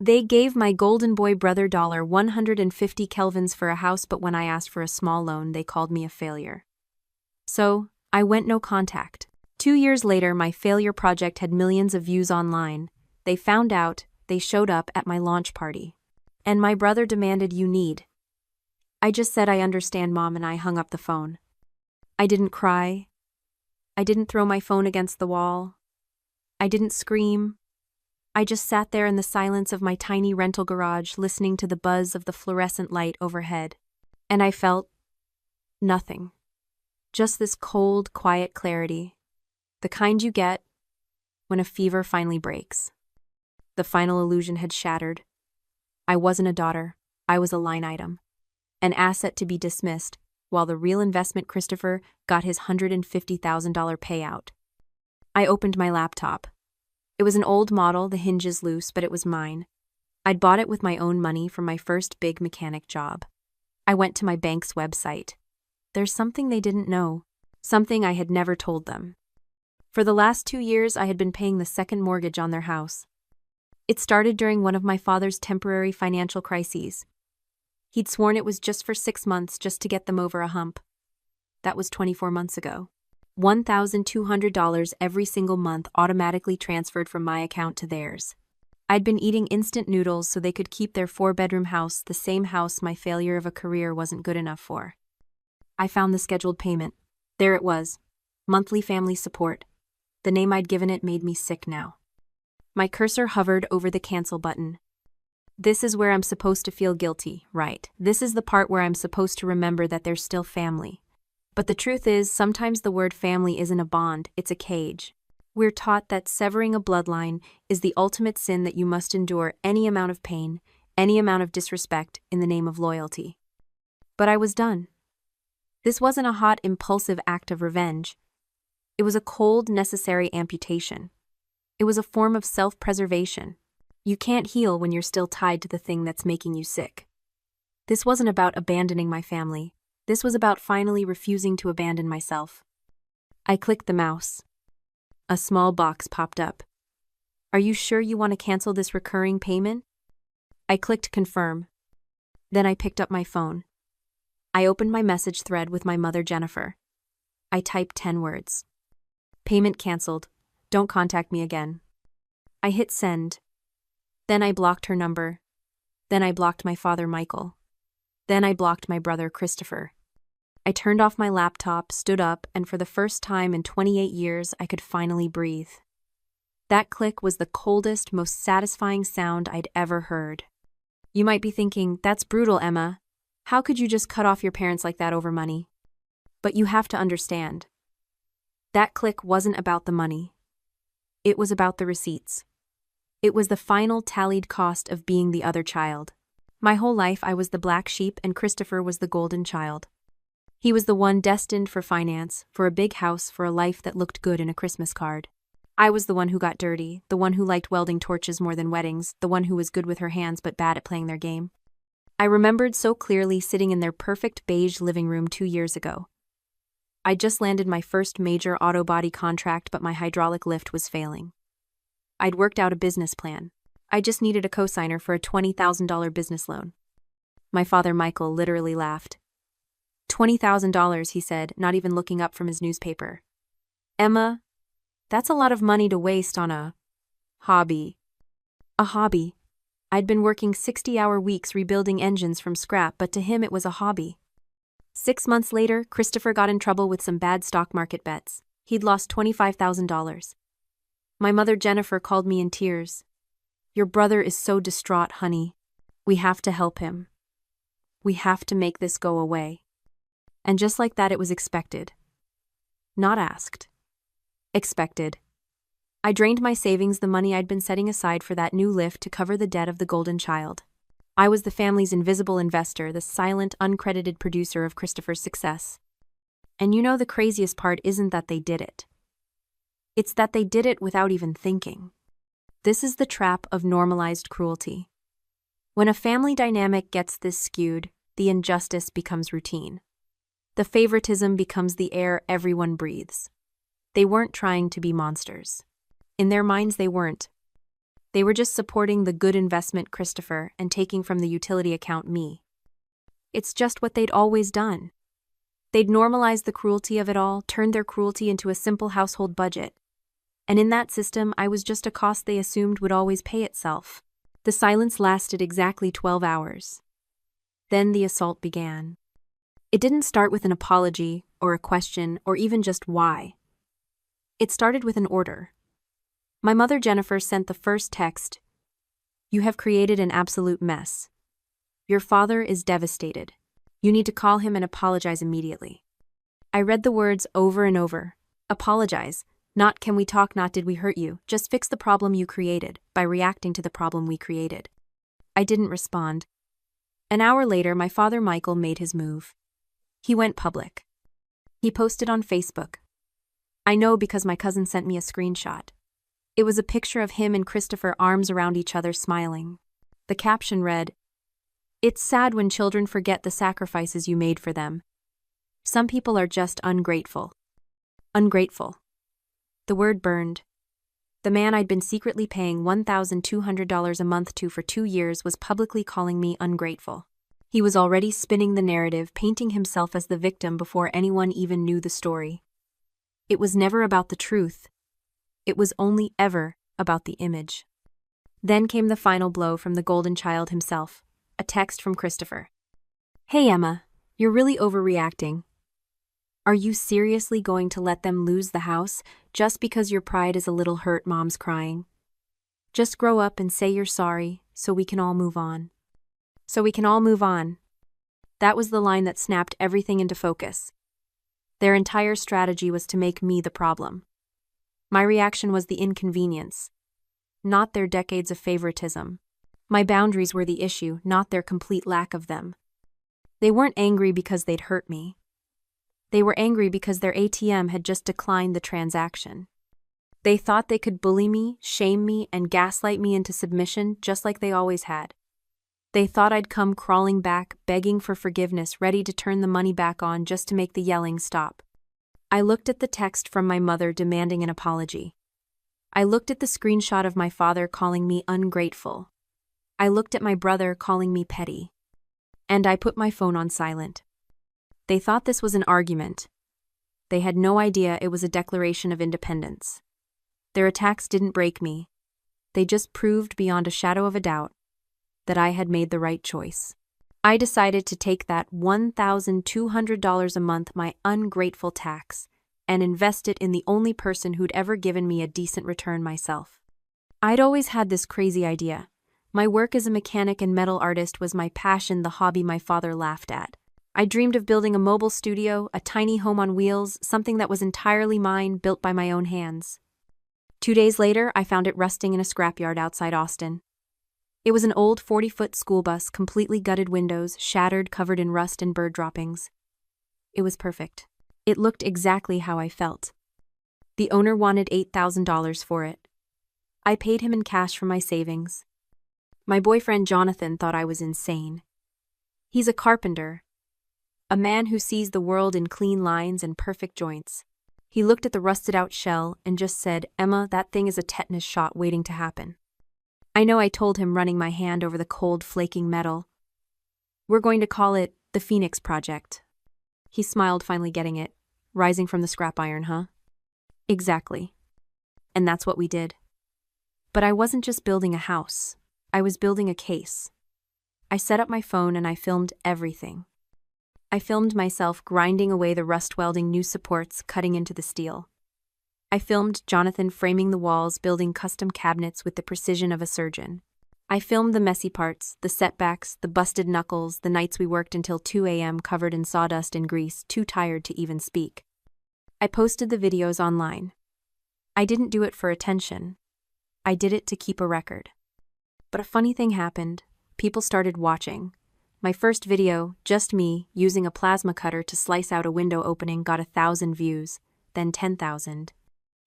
They gave my golden boy brother $150 kelvins for a house, but when I asked for a small loan, they called me a failure. So, I went no contact. 2 years later, my failure project had millions of views online. They found out, they showed up at my launch party. And my brother demanded, "You need." I just said, "I understand, Mom," and I hung up the phone. I didn't cry. I didn't throw my phone against the wall. I didn't scream. I just sat there in the silence of my tiny rental garage, listening to the buzz of the fluorescent light overhead. And I felt nothing. Just this cold, quiet clarity. The kind you get when a fever finally breaks. The final illusion had shattered. I wasn't a daughter. I was a line item. An asset to be dismissed, while the real investment, Christopher, got his $150,000 payout. I opened my laptop. It was an old model, the hinges loose, but it was mine. I'd bought it with my own money from my first big mechanic job. I went to my bank's website. There's something they didn't know, something I had never told them. For the last 2 years, I had been paying the second mortgage on their house. It started during one of my father's temporary financial crises. He'd sworn it was just for 6 months, just to get them over a hump. That was 24 months ago. $1,200 every single month automatically transferred from my account to theirs. I'd been eating instant noodles so they could keep their 4-bedroom house, the same house my failure of a career wasn't good enough for. I found the scheduled payment. There it was. Monthly family support. The name I'd given it made me sick now. My cursor hovered over the cancel button. This is where I'm supposed to feel guilty, right? This is the part where I'm supposed to remember that they're still family. But the truth is, sometimes the word family isn't a bond, it's a cage. We're taught that severing a bloodline is the ultimate sin, that you must endure any amount of pain, any amount of disrespect in the name of loyalty. But I was done. This wasn't a hot, impulsive act of revenge. It was a cold, necessary amputation. It was a form of self-preservation. You can't heal when you're still tied to the thing that's making you sick. This wasn't about abandoning my family. This was about finally refusing to abandon myself. I clicked the mouse. A small box popped up. "Are you sure you want to cancel this recurring payment?" I clicked confirm. Then I picked up my phone. I opened my message thread with my mother, Jennifer. I typed 10 words. "Payment canceled. Don't contact me again." I hit send. Then I blocked her number. Then I blocked my father, Michael. Then I blocked my brother, Christopher. I turned off my laptop, stood up, and for the first time in 28 years, I could finally breathe. That click was the coldest, most satisfying sound I'd ever heard. You might be thinking, "That's brutal, Emma. How could you just cut off your parents like that over money?" But you have to understand. That click wasn't about the money. It was about the receipts. It was the final tallied cost of being the other child. My whole life I was the black sheep and Christopher was the golden child. He was the one destined for finance, for a big house, for a life that looked good in a Christmas card. I was the one who got dirty, the one who liked welding torches more than weddings, the one who was good with her hands but bad at playing their game. I remembered so clearly sitting in their perfect beige living room 2 years ago. I'd just landed my first major auto body contract, but my hydraulic lift was failing. I'd worked out a business plan. I just needed a cosigner for a $20,000 business loan. My father, Michael, literally laughed. $20,000, he said, not even looking up from his newspaper. "Emma, that's a lot of money to waste on a hobby." A hobby. I'd been working 60-hour weeks rebuilding engines from scrap, but to him it was a hobby. 6 months later, Christopher got in trouble with some bad stock market bets. He'd lost $25,000. My mother, Jennifer, called me in tears. "Your brother is so distraught, honey. We have to help him. We have to make this go away." And just like that, it was expected. Not asked. Expected. I drained my savings, the money I'd been setting aside for that new lift, to cover the debt of the golden child. I was the family's invisible investor, the silent, uncredited producer of Christopher's success. And you know, the craziest part isn't that they did it. It's that they did it without even thinking. This is the trap of normalized cruelty. When a family dynamic gets this skewed, the injustice becomes routine. The favoritism becomes the air everyone breathes. They weren't trying to be monsters. In their minds, they weren't. They were just supporting the good investment Christopher and taking from the utility account me. It's just what they'd always done. They'd normalized the cruelty of it all, turned their cruelty into a simple household budget. And in that system, I was just a cost they assumed would always pay itself. The silence lasted exactly 12 hours. Then the assault began. It didn't start with an apology, or a question, or even just why. It started with an order. My mother Jennifer sent the first text. "You have created an absolute mess. Your father is devastated. You need to call him and apologize immediately." I read the words over and over. Apologize. Not can we talk, not did we hurt you. Just fix the problem you created by reacting to the problem we created. I didn't respond. An hour later, my father Michael made his move. He went public. He posted on Facebook. I know because my cousin sent me a screenshot. It was a picture of him and Christopher, arms around each other, smiling. The caption read, "It's sad when children forget the sacrifices you made for them. Some people are just ungrateful." Ungrateful. The word burned. The man I'd been secretly paying $1,200 a month to for 2 years was publicly calling me ungrateful. He was already spinning the narrative, painting himself as the victim before anyone even knew the story. It was never about the truth. It was only ever about the image. Then came the final blow from the golden child himself, a text from Christopher. "Hey Emma, you're really overreacting. Are you seriously going to let them lose the house just because your pride is a little hurt?" Mom's crying. "Just grow up and say you're sorry so we can all move on." So we can all move on. That was the line that snapped everything into focus. Their entire strategy was to make me the problem. My reaction was the inconvenience, not their decades of favoritism. My boundaries were the issue, not their complete lack of them. They weren't angry because they'd hurt me. They were angry because their ATM had just declined the transaction. They thought they could bully me, shame me, and gaslight me into submission just like they always had. They thought I'd come crawling back, begging for forgiveness, ready to turn the money back on just to make the yelling stop. I looked at the text from my mother demanding an apology. I looked at the screenshot of my father calling me ungrateful. I looked at my brother calling me petty. And I put my phone on silent. They thought this was an argument. They had no idea it was a declaration of independence. Their attacks didn't break me. They just proved beyond a shadow of a doubt that I had made the right choice. I decided to take that $1,200 a month, my ungrateful tax, and invest it in the only person who'd ever given me a decent return, myself. I'd always had this crazy idea. My work as a mechanic and metal artist was my passion, the hobby my father laughed at. I dreamed of building a mobile studio, a tiny home on wheels, something that was entirely mine, built by my own hands. 2 days later, I found it rusting in a scrapyard outside Austin. It was an old 40-foot school bus, completely gutted windows, shattered, covered in rust and bird droppings. It was perfect. It looked exactly how I felt. The owner wanted $8,000 for it. I paid him in cash from my savings. My boyfriend Jonathan thought I was insane. He's a carpenter, a man who sees the world in clean lines and perfect joints. He looked at the rusted-out shell and just said, "Emma, that thing is a tetanus shot waiting to happen." I know, I told him, running my hand over the cold, flaking metal. "We're going to call it the Phoenix Project." He smiled, finally getting it. "Rising from the scrap iron, huh?" Exactly. And that's what we did. But I wasn't just building a house. I was building a case. I set up my phone and I filmed everything. I filmed myself grinding away the rust-welding new supports, cutting into the steel. I filmed Jonathan framing the walls, building custom cabinets with the precision of a surgeon. I filmed the messy parts, the setbacks, the busted knuckles, the nights we worked until 2 a.m. covered in sawdust and grease, too tired to even speak. I posted the videos online. I didn't do it for attention. I did it to keep a record. But a funny thing happened. People started watching. My first video, just me, using a plasma cutter to slice out a window opening, got 1,000 views, then 10,000.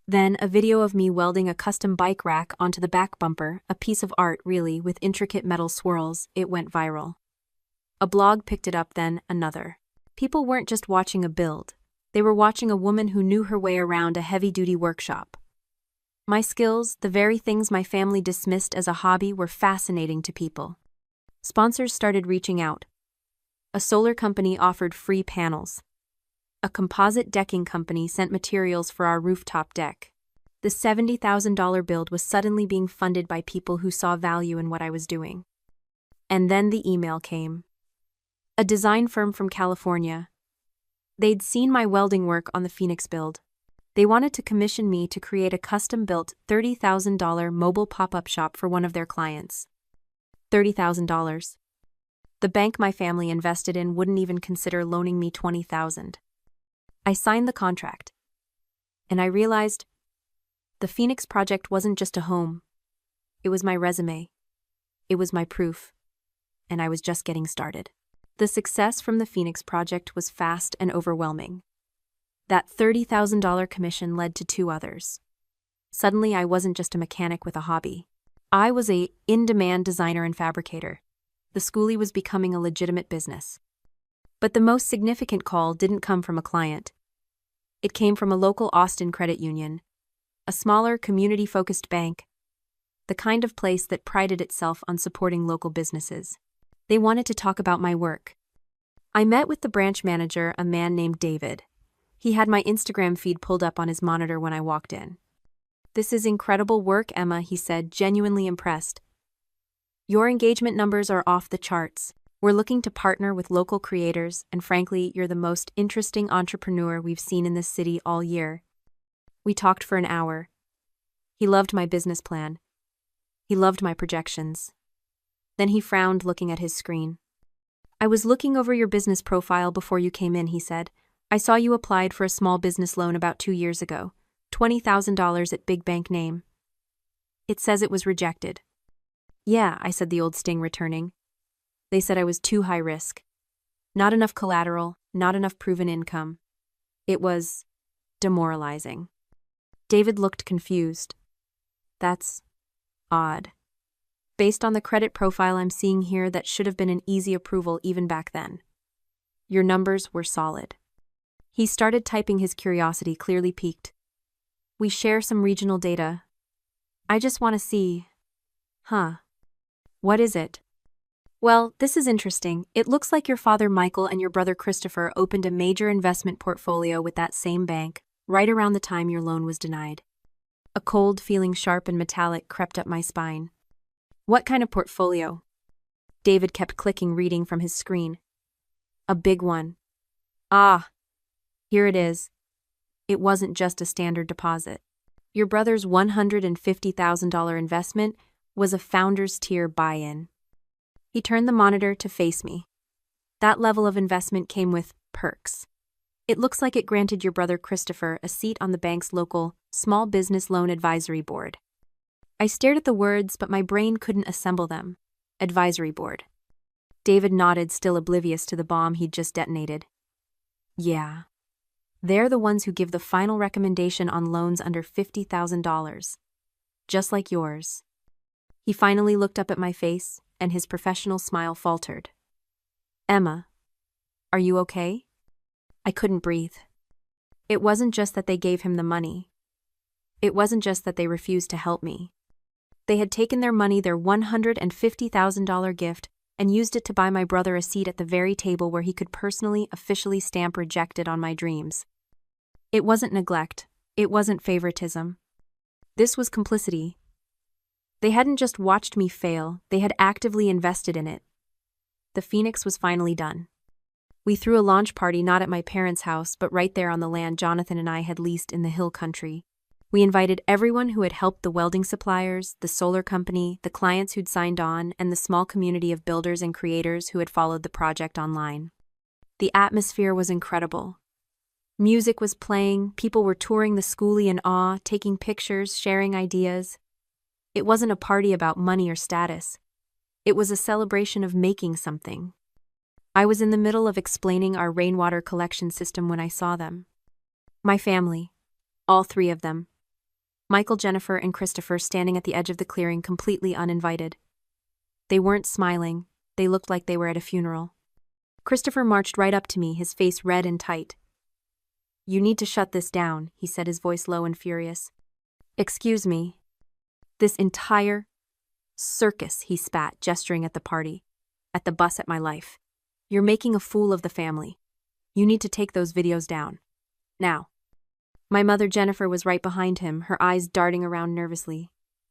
Then a video of me welding a custom bike rack onto the back bumper, a piece of art really, with intricate metal swirls, it went viral. A blog picked it up, then another. People weren't just watching a build. They were watching a woman who knew her way around a heavy-duty workshop. My skills, the very things my family dismissed as a hobby, were fascinating to people. Sponsors started reaching out. A solar company offered free panels. A composite decking company sent materials for our rooftop deck. The $70,000 build was suddenly being funded by people who saw value in what I was doing. And then the email came. A design firm from California. They'd seen my welding work on the Phoenix build. They wanted to commission me to create a custom-built $30,000 mobile pop-up shop for one of their clients. $30,000. The bank my family invested in wouldn't even consider loaning me $20,000. I signed the contract. And I realized the Phoenix project wasn't just a home. It was my resume. It was my proof. And I was just getting started. The success from the Phoenix project was fast and overwhelming. That $30,000 commission led to 2 others. Suddenly, I wasn't just a mechanic with a hobby. I was an in-demand designer and fabricator. The schoolie was becoming a legitimate business. But the most significant call didn't come from a client. It came from a local Austin credit union, a smaller, community-focused bank, the kind of place that prided itself on supporting local businesses. They wanted to talk about my work. I met with the branch manager, a man named David. He had my Instagram feed pulled up on his monitor when I walked in. "This is incredible work, Emma," he said, genuinely impressed. "Your engagement numbers are off the charts. We're looking to partner with local creators, and frankly, you're the most interesting entrepreneur we've seen in this city all year." We talked for an hour. He loved my business plan. He loved my projections. Then he frowned, looking at his screen. "I was looking over your business profile before you came in," he said. "I saw you applied for a small business loan about 2 years ago. $20,000 at big bank name. It says it was rejected." "Yeah," I said, the old sting returning. "They said I was too high risk. Not enough collateral, not enough proven income. It was demoralizing." David looked confused. "That's odd. Based on the credit profile I'm seeing here, that should have been an easy approval even back then. Your numbers were solid." He started typing, his curiosity clearly piqued. "We share some regional data. I just want to see." "Huh. What is it?" "Well, this is interesting. It looks like your father Michael and your brother Christopher opened a major investment portfolio with that same bank, right around the time your loan was denied." A cold feeling, sharp and metallic, crept up my spine. "What kind of portfolio?" David kept clicking, reading from his screen. "A big one." "Ah, here it is. It wasn't just a standard deposit. Your brother's $150,000 investment was a founder's tier buy-in." He turned the monitor to face me. "That level of investment came with perks. It looks like it granted your brother Christopher a seat on the bank's local Small Business Loan Advisory Board." I stared at the words, but my brain couldn't assemble them. Advisory board. David nodded, still oblivious to the bomb he'd just detonated. "Yeah. They're the ones who give the final recommendation on loans under $50,000. Just like yours." He finally looked up at my face, and his professional smile faltered. "Emma, are you okay?" I couldn't breathe. It wasn't just that they gave him the money. It wasn't just that they refused to help me. They had taken their money, their $150,000 gift, and used it to buy my brother a seat at the very table where he could personally, officially stamp rejected on my dreams. It wasn't neglect. It wasn't favoritism. This was complicity. They hadn't just watched me fail, they had actively invested in it. The Phoenix was finally done. We threw a launch party not at my parents' house, but right there on the land Jonathan and I had leased in the hill country. We invited everyone who had helped, the welding suppliers, the solar company, the clients who'd signed on, and the small community of builders and creators who had followed the project online. The atmosphere was incredible. Music was playing, people were touring the schoolie in awe, taking pictures, sharing ideas. It wasn't a party about money or status. It was a celebration of making something. I was in the middle of explaining our rainwater collection system when I saw them. My family. All 3 of them. Michael, Jennifer, and Christopher standing at the edge of the clearing, completely uninvited. They weren't smiling. They looked like they were at a funeral. Christopher marched right up to me, his face red and tight. "You need to shut this down," he said, his voice low and furious. Excuse me. This entire circus, he spat, gesturing at the party, at the bus, at my life. You're making a fool of the family. You need to take those videos down. Now. My mother, Jennifer, was right behind him, her eyes darting around nervously.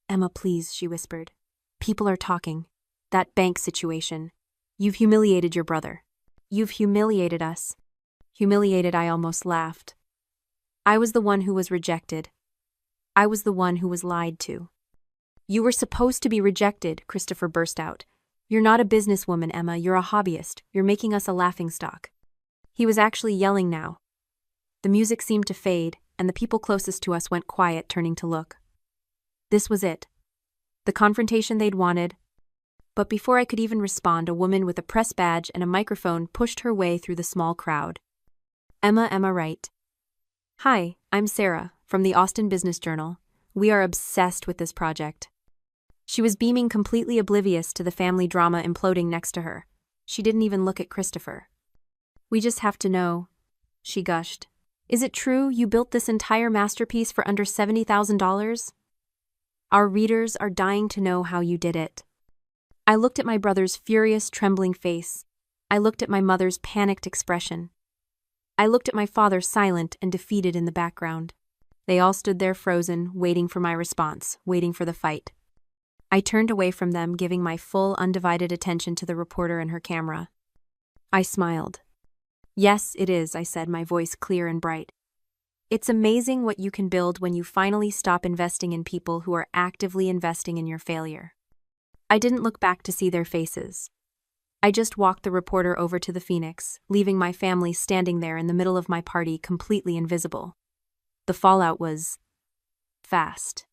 Emma, please, she whispered. People are talking. That bank situation. You've humiliated your brother. You've humiliated us. Humiliated, I almost laughed. I was the one who was rejected. I was the one who was lied to. You were supposed to be rejected, Christopher burst out. You're not a businesswoman, Emma, you're a hobbyist. You're making us a laughingstock. He was actually yelling now. The music seemed to fade, and the people closest to us went quiet, turning to look. This was it. The confrontation they'd wanted. But before I could even respond, a woman with a press badge and a microphone pushed her way through the small crowd. Emma Wright. Hi, I'm Sarah, from the Austin Business Journal. We are obsessed with this project. She was beaming, completely oblivious to the family drama imploding next to her. She didn't even look at Christopher. We just have to know, she gushed. Is it true you built this entire masterpiece for under $70,000? Our readers are dying to know how you did it. I looked at my brother's furious, trembling face. I looked at my mother's panicked expression. I looked at my father, silent and defeated, in the background. They all stood there frozen, waiting for my response, waiting for the fight. I turned away from them, giving my full, undivided attention to the reporter and her camera. I smiled. Yes, it is, I said, my voice clear and bright. It's amazing what you can build when you finally stop investing in people who are actively investing in your failure. I didn't look back to see their faces. I just walked the reporter over to the Phoenix, leaving my family standing there in the middle of my party, completely invisible. The fallout was fast.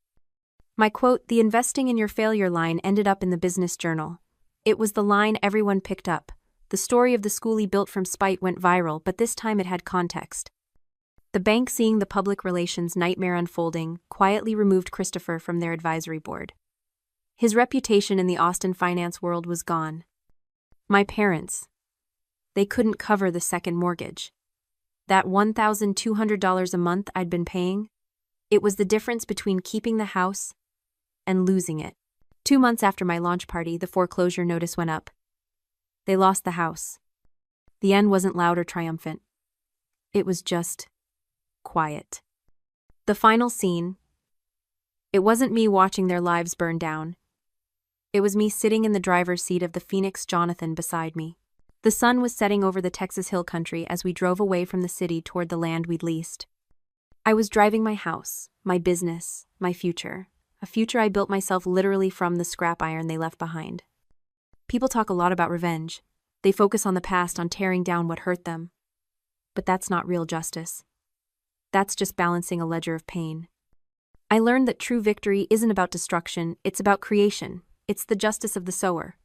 My quote, "The investing in your failure" line ended up in the Business Journal. It was the line everyone picked up. The story of the school he built from spite went viral, but this time it had context. The bank, seeing the public relations nightmare unfolding, quietly removed Christopher from their advisory board. His reputation in the Austin finance world was gone. My parents, they couldn't cover the second mortgage. That $1,200 a month I'd been paying, it was the difference between keeping the house and losing it. 2 months after my launch party, the foreclosure notice went up. They lost the house. The end wasn't loud or triumphant. It was just quiet. The final scene, it wasn't me watching their lives burn down. It was me sitting in the driver's seat of the Phoenix, Jonathan beside me. The sun was setting over the Texas Hill Country as we drove away from the city toward the land we'd leased. I was driving my house, my business, my future, a future I built myself literally from the scrap iron they left behind. People talk a lot about revenge. They focus on the past, on tearing down what hurt them. But that's not real justice. That's just balancing a ledger of pain. I learned that true victory isn't about destruction, it's about creation. It's the justice of the sower.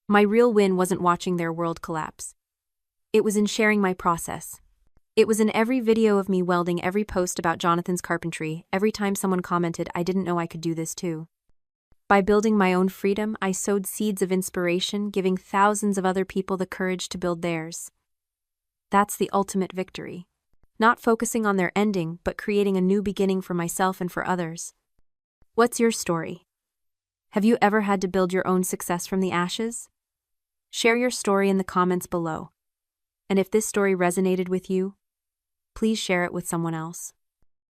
My real win wasn't watching their world collapse. It was in sharing my process. It was in every video of me welding, every post about Jonathan's carpentry, every time someone commented, "I didn't know I could do this too." By building my own freedom, I sowed seeds of inspiration, giving thousands of other people the courage to build theirs. That's the ultimate victory. Not focusing on their ending, but creating a new beginning for myself and for others. What's your story? Have you ever had to build your own success from the ashes? Share your story in the comments below. And if this story resonated with you, please share it with someone else.